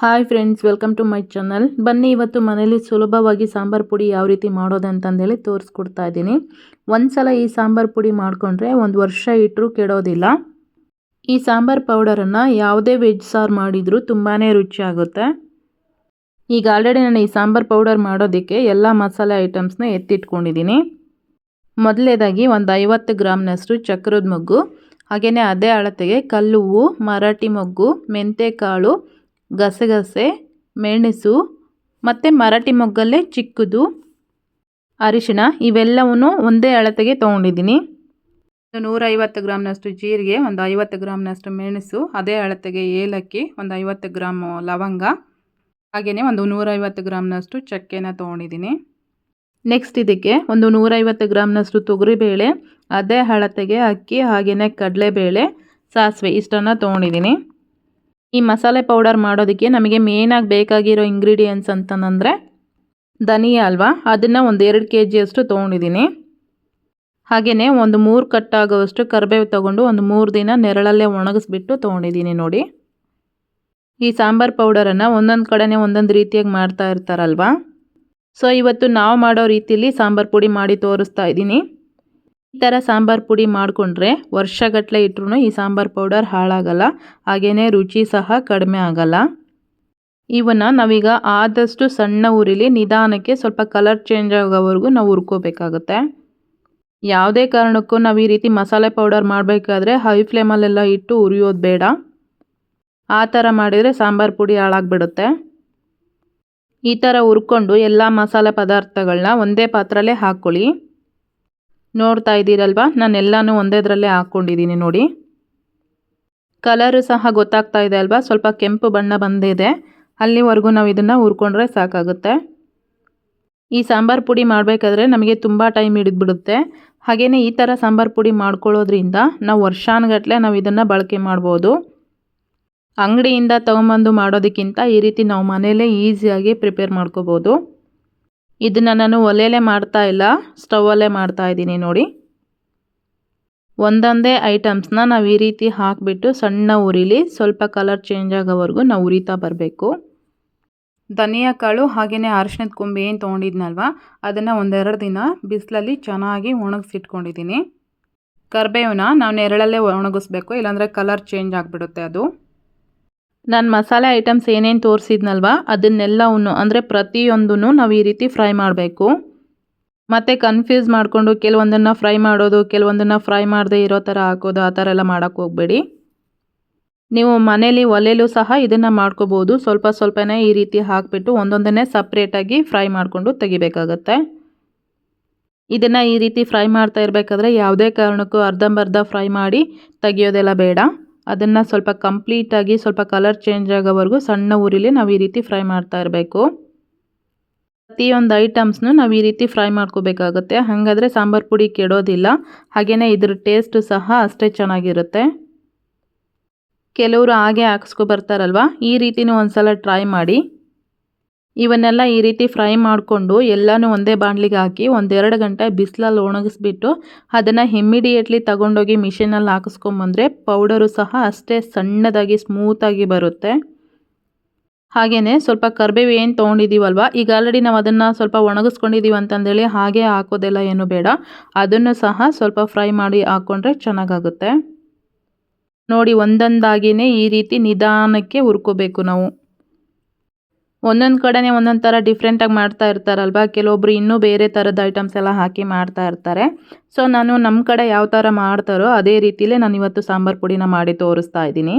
Hi friends, welcome to my channel. ಬನ್ನಿ ಇವತ್ತು ಮನೇಲಿ ಸುಲಭವಾಗಿ ಸಾಂಬಾರು ಪುಡಿ ಯಾವ ರೀತಿ ಮಾಡೋದು ಅಂತಂದೇಳಿ ತೋರಿಸ್ಕೊಡ್ತಾ ಇದ್ದೀನಿ. ಒಂದ್ಸಲ ಈ ಸಾಂಬಾರು ಪುಡಿ ಮಾಡಿಕೊಂಡ್ರೆ ಒಂದು ವರ್ಷ ಇಟ್ಟರೂ ಕೆಡೋದಿಲ್ಲ. ಈ ಸಾಂಬಾರು ಪೌಡರನ್ನು ಯಾವುದೇ ವೆಜ್ ಸಾರು ಮಾಡಿದರೂ ತುಂಬಾ ರುಚಿಯಾಗುತ್ತೆ. ಈಗ ಆಲ್ರೆಡಿ ನಾನು ಈ ಸಾಂಬಾರು ಪೌಡರ್ ಮಾಡೋದಕ್ಕೆ ಎಲ್ಲ ಮಸಾಲೆ ಐಟಮ್ಸ್ನ ಎತ್ತಿಟ್ಕೊಂಡಿದ್ದೀನಿ. ಮೊದಲನೇದಾಗಿ ಒಂದು 50 ಗ್ರಾಮ್ನಷ್ಟು ಚಕ್ರದ ಮೊಗ್ಗು, ಹಾಗೆಯೇ ಅದೇ ಅಳತೆಗೆ ಕಲ್ಲುವ್ವು, ಮರಾಠಿ ಮೊಗ್ಗು, ಮೆಂತೆಕಾಳು, ಗಸಗಸೆ, ಮೆಣಸು ಮತ್ತು ಮರಾಠಿ ಮೊಗ್ಗಲ್ಲೇ ಚಿಕ್ಕದು, ಅರಿಶಿಣ ಇವೆಲ್ಲವೂ ಒಂದೇ ಅಳತೆಗೆ ತೊಗೊಂಡಿದ್ದೀನಿ. 150 ಗ್ರಾಮ್ನಷ್ಟು ಜೀರಿಗೆ, ಒಂದು 50 ಗ್ರಾಮ್ನಷ್ಟು ಮೆಣಸು, ಅದೇ ಅಳತೆಗೆ ಏಲಕ್ಕಿ, ಒಂದು 50 ಗ್ರಾಮ್ ಲವಂಗ, ಹಾಗೆಯೇ ಒಂದು 150 ಗ್ರಾಮ್ನಷ್ಟು ಚಕ್ಕೆನ ತೊಗೊಂಡಿದ್ದೀನಿ. ನೆಕ್ಸ್ಟ್ ಇದಕ್ಕೆ ಒಂದು 150 ಗ್ರಾಮ್ನಷ್ಟು ತೊಗರಿಬೇಳೆ, ಅದೇ ಅಳತೆಗೆ ಅಕ್ಕಿ, ಹಾಗೆಯೇ ಕಡಲೆಬೇಳೆ, ಸಾಸಿವೆ ಇಷ್ಟನ್ನು ತೊಗೊಂಡಿದ್ದೀನಿ. ಈ ಮಸಾಲೆ ಪೌಡರ್ ಮಾಡೋದಕ್ಕೆ ನಮಗೆ ಮೇನಾಗಿ ಬೇಕಾಗಿರೋ ಇಂಗ್ರೀಡಿಯೆಂಟ್ಸ್ ಅಂತಂದರೆ ಧನಿಯಾ ಅಲ್ವಾ, ಅದನ್ನು ಒಂದು 2 kg ಅಷ್ಟು ತೊಗೊಂಡಿದ್ದೀನಿ. ಹಾಗೆಯೇ ಒಂದು 3 ಕಟ್ಟಾಗುವಷ್ಟು ಕರಿಬೇವು ತೊಗೊಂಡು ಒಂದು 3 ದಿನ ನೆರಳಲ್ಲೇ ಒಣಗಿಸ್ಬಿಟ್ಟು ತೊಗೊಂಡಿದ್ದೀನಿ. ನೋಡಿ, ಈ ಸಾಂಬಾರು ಪೌಡರನ್ನು ಒಂದೊಂದು ಕಡೆನೇ ಒಂದೊಂದು ರೀತಿಯಾಗಿ ಮಾಡ್ತಾ ಇರ್ತಾರಲ್ವ. ಸೊ ಇವತ್ತು ನಾವು ಮಾಡೋ ರೀತಿಯಲ್ಲಿ ಸಾಂಬಾರು ಪುಡಿ ಮಾಡಿ ತೋರಿಸ್ತಾ ಇದ್ದೀನಿ. ಈ ಥರ ಸಾಂಬಾರು ಪುಡಿ ಮಾಡಿಕೊಂಡ್ರೆ ವರ್ಷಗಟ್ಟಲೆ ಇಟ್ಟರೂ ಈ ಸಾಂಬಾರು ಪೌಡರ್ ಹಾಳಾಗಲ್ಲ, ಹಾಗೆಯೇ ರುಚಿ ಸಹ ಕಡಿಮೆ ಆಗಲ್ಲ. ಇವನ್ನ ನಾವೀಗ ಆದಷ್ಟು ಸಣ್ಣ ಉರಿಲಿ ನಿಧಾನಕ್ಕೆ ಸ್ವಲ್ಪ ಕಲರ್ ಚೇಂಜ್ ಆಗೋವರೆಗೂ ನಾವು ಹುರ್ಕೋಬೇಕಾಗುತ್ತೆ. ಯಾವುದೇ ಕಾರಣಕ್ಕೂ ನಾವು ಈ ರೀತಿ ಮಸಾಲೆ ಪೌಡರ್ ಮಾಡಬೇಕಾದ್ರೆ ಹೈ ಫ್ಲೇಮಲ್ಲೆಲ್ಲ ಇಟ್ಟು ಉರಿಯೋದು ಬೇಡ. ಆ ಥರ ಮಾಡಿದರೆ ಸಾಂಬಾರು ಪುಡಿ ಹಾಳಾಗ್ಬಿಡುತ್ತೆ. ಈ ಥರ ಹುರ್ಕೊಂಡು ಎಲ್ಲ ಮಸಾಲೆ ಪದಾರ್ಥಗಳನ್ನ ಒಂದೇ ಪಾತ್ರೆಯಲ್ಲೇ ಹಾಕ್ಕೊಳ್ಳಿ. ನೋಡ್ತಾ ಇದ್ದೀರಲ್ವ, ನಾನೆಲ್ಲನೂ ಒಂದೇದ್ರಲ್ಲೇ ಹಾಕ್ಕೊಂಡಿದ್ದೀನಿ. ನೋಡಿ, ಕಲರು ಸಹ ಗೊತ್ತಾಗ್ತಾ ಇದೆ ಅಲ್ವಾ, ಸ್ವಲ್ಪ ಕೆಂಪು ಬಣ್ಣ ಬಂದಿದೆ. ಅಲ್ಲಿವರೆಗೂ ನಾವು ಇದನ್ನು ಹುರ್ಕೊಂಡ್ರೆ ಸಾಕಾಗುತ್ತೆ. ಈ ಸಾಂಬಾರು ಪುಡಿ ಮಾಡಬೇಕಾದ್ರೆ ನಮಗೆ ತುಂಬ ಟೈಮ್ ಹಿಡಿದ್ಬಿಡುತ್ತೆ. ಹಾಗೆಯೇ ಈ ಥರ ಸಾಂಬಾರು ಪುಡಿ ಮಾಡ್ಕೊಳ್ಳೋದ್ರಿಂದ ನಾವು ವರ್ಷಾನುಗಟ್ಟಲೆ ನಾವು ಇದನ್ನು ಬಳಕೆ ಮಾಡ್ಬೋದು. ಅಂಗಡಿಯಿಂದ ತೊಗೊಂಬಂದು ಮಾಡೋದಕ್ಕಿಂತ ಈ ರೀತಿ ನಾವು ಮನೆಯಲ್ಲೇ ಈಸಿಯಾಗಿ ಪ್ರಿಪೇರ್ ಮಾಡ್ಕೋಬೋದು. ಇದನ್ನು ನಾನು ಒಲೆಯಲ್ಲೇ ಮಾಡ್ತಾ ಇಲ್ಲ, ಸ್ಟವಲ್ಲೇ ಮಾಡ್ತಾ ಇದ್ದೀನಿ. ನೋಡಿ, ಒಂದೊಂದೇ ಐಟಮ್ಸ್ನ ನಾವು ಈ ರೀತಿ ಹಾಕಿಬಿಟ್ಟು ಸಣ್ಣ ಉರಿಲಿ ಸ್ವಲ್ಪ ಕಲರ್ ಚೇಂಜ್ ಆಗೋವರೆಗೂ ನಾವು ಉರಿತಾ ಬರಬೇಕು. ಧನಿಯಾ ಕಾಳು ಹಾಗೆಯೇ ಅರಿಶಿಣದ ಕೊಂಬು ಏನು ತೊಗೊಂಡಿದ್ನಲ್ವ, ಅದನ್ನು 1-2 ದಿನ ಬಿಸಿಲಲ್ಲಿ ಚೆನ್ನಾಗಿ ಒಣಗಿಸಿಟ್ಕೊಂಡಿದ್ದೀನಿ. ಕರಿಬೇವನ್ನ ನಾವು ನೆರಳಲ್ಲೇ ಒಣಗಿಸ್ಬೇಕು, ಇಲ್ಲಾಂದರೆ ಕಲರ್ ಚೇಂಜ್ ಆಗಿಬಿಡುತ್ತೆ ಅದು. ನಾನು ಮಸಾಲೆ ಐಟಮ್ಸ್ ಏನೇನು ತೋರಿಸಿದ್ನಲ್ವ ಅದನ್ನೆಲ್ಲವನ್ನು ಅಂದರೆ ಪ್ರತಿಯೊಂದನ್ನು ನಾವು ಈ ರೀತಿ ಫ್ರೈ ಮಾಡಬೇಕು. ಮತ್ತು ಕನ್ಫ್ಯೂಸ್ ಮಾಡಿಕೊಂಡು ಕೆಲವೊಂದನ್ನು ಫ್ರೈ ಮಾಡೋದು, ಕೆಲವೊಂದನ್ನು ಫ್ರೈ ಮಾಡದೇ ಇರೋ ಥರ ಹಾಕೋದು, ಆ ಥರ ಎಲ್ಲ ಮಾಡೋಕ್ಕೆ ಹೋಗಬೇಡಿ. ನೀವು ಮನೇಲಿ ಒಲೆಯಲ್ಲೂ ಸಹ ಇದನ್ನು ಮಾಡ್ಕೋಬೋದು. ಸ್ವಲ್ಪ ಸ್ವಲ್ಪನೇ ಈ ರೀತಿ ಹಾಕಿಬಿಟ್ಟು ಒಂದೊಂದನ್ನೇ ಸಪ್ರೇಟಾಗಿ ಫ್ರೈ ಮಾಡಿಕೊಂಡು ತೆಗಿಬೇಕಾಗತ್ತೆ. ಇದನ್ನು ಈ ರೀತಿ ಫ್ರೈ ಮಾಡ್ತಾ ಇರಬೇಕಾದ್ರೆ ಯಾವುದೇ ಕಾರಣಕ್ಕೂ ಅರ್ಧಂಬರ್ಧ ಫ್ರೈ ಮಾಡಿ ತೆಗಿಯೋದೆಲ್ಲ ಬೇಡ. ಅದನ್ನು ಸ್ವಲ್ಪ ಕಂಪ್ಲೀಟಾಗಿ ಸ್ವಲ್ಪ ಕಲರ್ ಚೇಂಜ್ ಆಗೋವರೆಗೂ ಸಣ್ಣ ಉರಿಲಿ ನಾವು ಈ ರೀತಿ ಫ್ರೈ ಮಾಡ್ತಾ ಇರಬೇಕು. ಪ್ರತಿಯೊಂದು ಐಟಮ್ಸ್ನು ನಾವು ಈ ರೀತಿ ಫ್ರೈ ಮಾಡ್ಕೋಬೇಕಾಗುತ್ತೆ. ಹಾಗಾದರೆ ಸಾಂಬಾರು ಪುಡಿ ಕೆಡೋದಿಲ್ಲ, ಹಾಗೆಯೇ ಇದ್ರ ಟೇಸ್ಟು ಸಹ ಅಷ್ಟೇ ಚೆನ್ನಾಗಿರುತ್ತೆ. ಕೆಲವರು ಹಾಗೆ ಹಾಕ್ಸ್ಕೊಬರ್ತಾರಲ್ವ, ಈ ರೀತಿನೂ ಒಂದ್ಸಲ ಟ್ರೈ ಮಾಡಿ. ಇವನ್ನೆಲ್ಲ ಈ ರೀತಿ ಫ್ರೈ ಮಾಡಿಕೊಂಡು ಎಲ್ಲನೂ ಒಂದೇ ಬಾಣಲಿಗೆ ಹಾಕಿ 1-2 ಗಂಟೆ ಬಿಸಿಲಲ್ಲಿ ಒಣಗಿಸ್ಬಿಟ್ಟು ಅದನ್ನು ಇಮ್ಮಿಡಿಯೇಟ್ಲಿ ತಗೊಂಡೋಗಿ ಮಿಷಿನಲ್ಲಿ ಹಾಕಿಸ್ಕೊಂಬಂದರೆ ಪೌಡರು ಸಹ ಅಷ್ಟೇ ಸಣ್ಣದಾಗಿ ಸ್ಮೂತಾಗಿ ಬರುತ್ತೆ. ಹಾಗೆಯೇ ಸ್ವಲ್ಪ ಕರಿಬೇವು ಏನು ತೊಗೊಂಡಿದ್ದೀವಲ್ವ, ಈಗ ಆಲ್ರೆಡಿ ನಾವು ಅದನ್ನು ಸ್ವಲ್ಪ ಒಣಗಿಸ್ಕೊಂಡಿದ್ದೀವಿ ಅಂತಂದೇಳಿ ಹಾಗೆ ಹಾಕೋದೆಲ್ಲ ಏನೂ ಬೇಡ. ಅದನ್ನು ಸಹ ಸ್ವಲ್ಪ ಫ್ರೈ ಮಾಡಿ ಹಾಕ್ಕೊಂಡ್ರೆ ಚೆನ್ನಾಗಾಗುತ್ತೆ. ನೋಡಿ, ಒಂದೊಂದಾಗಿಯೇ ಈ ರೀತಿ ನಿಧಾನಕ್ಕೆ ಹುರ್ಕೋಬೇಕು ನಾವು. ಒಂದೊಂದು ಕಡೆನೇ ಒಂದೊಂದು ಥರ ಡಿಫ್ರೆಂಟಾಗಿ ಮಾಡ್ತಾ ಇರ್ತಾರಲ್ವ, ಕೆಲವೊಬ್ರು ಇನ್ನೂ ಬೇರೆ ಥರದ ಐಟಮ್ಸ್ ಎಲ್ಲ ಹಾಕಿ ಮಾಡ್ತಾ ಇರ್ತಾರೆ. ಸೊ ನಾನು ನಮ್ಮ ಕಡೆ ಯಾವ ಥರ ಮಾಡ್ತಾರೋ ಅದೇ ರೀತಿಯಲ್ಲೇ ನಾನು ಇವತ್ತು ಸಾಂಬಾರು ಪುಡಿನ ಮಾಡಿ ತೋರಿಸ್ತಾ ಇದ್ದೀನಿ.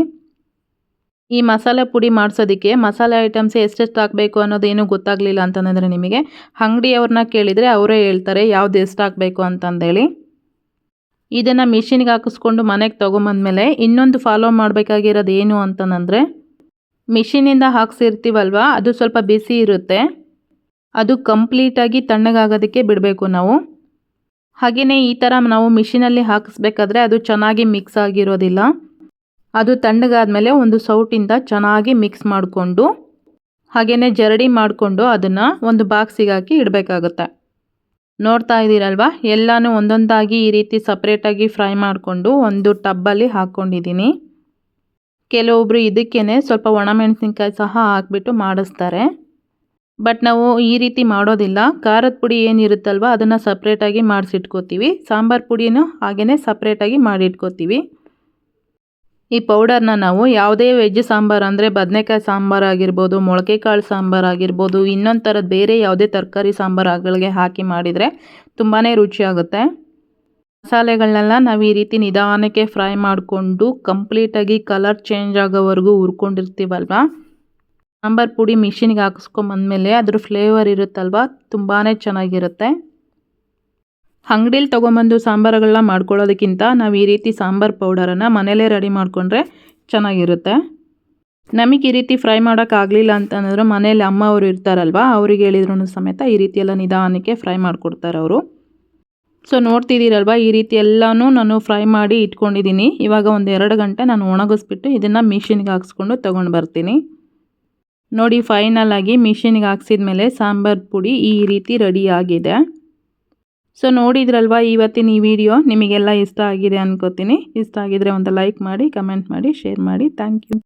ಈ ಮಸಾಲೆ ಪುಡಿ ಮಾಡಿಸೋದಕ್ಕೆ ಮಸಾಲೆ ಐಟಮ್ಸ್ ಎಷ್ಟೆಷ್ಟು ಹಾಕಬೇಕು ಅನ್ನೋದೇನು ಗೊತ್ತಾಗಲಿಲ್ಲ ಅಂತಂದರೆ ನಿಮಗೆ ಅಂಗಡಿಯವ್ರನ್ನ ಕೇಳಿದರೆ ಅವರೇ ಹೇಳ್ತಾರೆ ಯಾವ್ದು ಎಷ್ಟು ಹಾಕಬೇಕು ಅಂತಂದೇಳಿ. ಇದನ್ನು ಮಿಷಿನ್ಗೆ ಹಾಕಿಸ್ಕೊಂಡು ಮನೆಗೆ ತೊಗೊಂಬಂದ್ಮೇಲೆ ಇನ್ನೊಂದು ಫಾಲೋ ಮಾಡಬೇಕಾಗಿರೋದು ಏನು ಅಂತಂದರೆ, ಮಿಷಿನಿಂದ ಹಾಕ್ಸಿರ್ತೀವಲ್ವ ಅದು ಸ್ವಲ್ಪ ಬಿಸಿ ಇರುತ್ತೆ, ಅದು ಕಂಪ್ಲೀಟಾಗಿ ತಣ್ಣಗಾಗೋದಕ್ಕೆ ಬಿಡಬೇಕು ನಾವು. ಹಾಗೆಯೇ ಈ ಥರ ನಾವು ಮಿಷಿನಲ್ಲಿ ಹಾಕಿಸ್ಬೇಕಾದ್ರೆ ಅದು ಚೆನ್ನಾಗಿ ಮಿಕ್ಸ್ ಆಗಿರೋದಿಲ್ಲ. ಅದು ತಣ್ಣಗಾದ್ಮೇಲೆ ಒಂದು ಸೌಟಿಂದ ಚೆನ್ನಾಗಿ ಮಿಕ್ಸ್ ಮಾಡಿಕೊಂಡು ಹಾಗೆಯೇ ಜರಡಿ ಮಾಡಿಕೊಂಡು ಅದನ್ನು ಒಂದು ಬಾಕ್ಸಿಗೆ ಹಾಕಿ ಇಡಬೇಕಾಗುತ್ತೆ. ನೋಡ್ತಾ ಇದ್ದೀರಲ್ವ, ಎಲ್ಲನೂ ಒಂದೊಂದಾಗಿ ಈ ರೀತಿ ಸಪ್ರೇಟಾಗಿ ಫ್ರೈ ಮಾಡಿಕೊಂಡು ಒಂದು ಟಬ್ಬಲ್ಲಿ ಹಾಕ್ಕೊಂಡಿದ್ದೀನಿ. ಕೆಲವೊಬ್ಬರು ಇದಕ್ಕೇ ಸ್ವಲ್ಪ ಒಣಮೆಣಸಿನ್ಕಾಯಿ ಸಹ ಹಾಕ್ಬಿಟ್ಟು ಮಾಡಿಸ್ತಾರೆ. ಬಟ್ ನಾವು ಈ ರೀತಿ ಮಾಡೋದಿಲ್ಲ. ಖಾರದ ಪುಡಿ ಏನಿರುತ್ತಲ್ವ ಅದನ್ನು ಸಪ್ರೇಟಾಗಿ ಮಾಡಿಸಿಟ್ಕೋತೀವಿ. ಸಾಂಬಾರು ಪುಡಿನೂ ಹಾಗೆಯೇ ಸಪ್ರೇಟಾಗಿ ಮಾಡಿಟ್ಕೋತೀವಿ. ಈ ಪೌಡರ್ನ ನಾವು ಯಾವುದೇ ವೆಜ್ ಸಾಂಬಾರು ಅಂದರೆ ಬದನೆಕಾಯಿ ಸಾಂಬಾರು ಆಗಿರ್ಬೋದು, ಮೊಳಕೆ ಕಾಳು ಸಾಂಬಾರು ಆಗಿರ್ಬೋದು, ಇನ್ನೊಂದು ಥರದ ಬೇರೆ ಯಾವುದೇ ತರಕಾರಿ ಸಾಂಬಾರುಗಳಿಗೆ ಹಾಕಿ ಮಾಡಿದರೆ ತುಂಬಾ ರುಚಿಯಾಗುತ್ತೆ. ಮಸಾಲೆಗಳನ್ನೆಲ್ಲ ನಾವು ಈ ರೀತಿ ನಿಧಾನಕ್ಕೆ ಫ್ರೈ ಮಾಡಿಕೊಂಡು ಕಂಪ್ಲೀಟಾಗಿ ಕಲರ್ ಚೇಂಜ್ ಆಗೋವರೆಗೂ ಹುರ್ಕೊಂಡಿರ್ತೀವಲ್ವ, ಸಾಂಬಾರು ಪುಡಿ ಮಿಷಿನ್ಗೆ ಹಾಕಿಸ್ಕೊಂಬಂದಮೇಲೆ ಅದ್ರ ಫ್ಲೇವರ್ ಇರುತ್ತಲ್ವ ತುಂಬಾ ಚೆನ್ನಾಗಿರುತ್ತೆ. ಅಂಗಡೀಲಿ ತೊಗೊಂಬಂದು ಸಾಂಬಾರುಗಳನ್ನ ಮಾಡ್ಕೊಳ್ಳೋದಕ್ಕಿಂತ ನಾವು ಈ ರೀತಿ ಸಾಂಬಾರು ಪೌಡರನ್ನು ಮನೇಲೇ ರೆಡಿ ಮಾಡಿಕೊಂಡ್ರೆ ಚೆನ್ನಾಗಿರುತ್ತೆ. ನಮಗೆ ಈ ರೀತಿ ಫ್ರೈ ಮಾಡೋಕ್ಕಾಗಲಿಲ್ಲ ಅಂತಂದ್ರೆ ಮನೇಲಿ ಅಮ್ಮ ಅವರು ಇರ್ತಾರಲ್ವ, ಅವ್ರಿಗೆ ಹೇಳಿದ್ರು ಸಮೇತ ಈ ರೀತಿ ಎಲ್ಲ ನಿಧಾನಕ್ಕೆ ಫ್ರೈ ಮಾಡಿಕೊಡ್ತಾರೆ ಅವರು. ಸೊ ನೋಡ್ತಿದ್ದೀರಲ್ವ, ಈ ರೀತಿ ಎಲ್ಲನೂ ನಾನು ಫ್ರೈ ಮಾಡಿ ಇಟ್ಕೊಂಡಿದ್ದೀನಿ. ಇವಾಗ ಒಂದು 2 ಗಂಟೆ ನಾನು ಒಣಗಿಸ್ಬಿಟ್ಟು ಇದನ್ನು ಮಿಷಿನ್ಗೆ ಹಾಕ್ಸ್ಕೊಂಡು ತೊಗೊಂಡು ಬರ್ತೀನಿ. ನೋಡಿ, ಫೈನಲ್ ಆಗಿ ಮಿಷಿನ್ಗೆ ಹಾಕ್ಸಿದ ಮೇಲೆ ಸಾಂಬಾರು ಪುಡಿ ಈ ರೀತಿ ರೆಡಿಯಾಗಿದೆ. ಸೊ ನೋಡಿದ್ರಲ್ವ, ಇವತ್ತಿನ ಈ ವಿಡಿಯೋ ನಿಮಗೆಲ್ಲ ಇಷ್ಟ ಆಗಿದೆ ಅನ್ಕೋತೀನಿ. ಇಷ್ಟ ಆಗಿದರೆ ಒಂದು ಲೈಕ್ ಮಾಡಿ, ಕಮೆಂಟ್ ಮಾಡಿ, ಶೇರ್ ಮಾಡಿ. Thank you.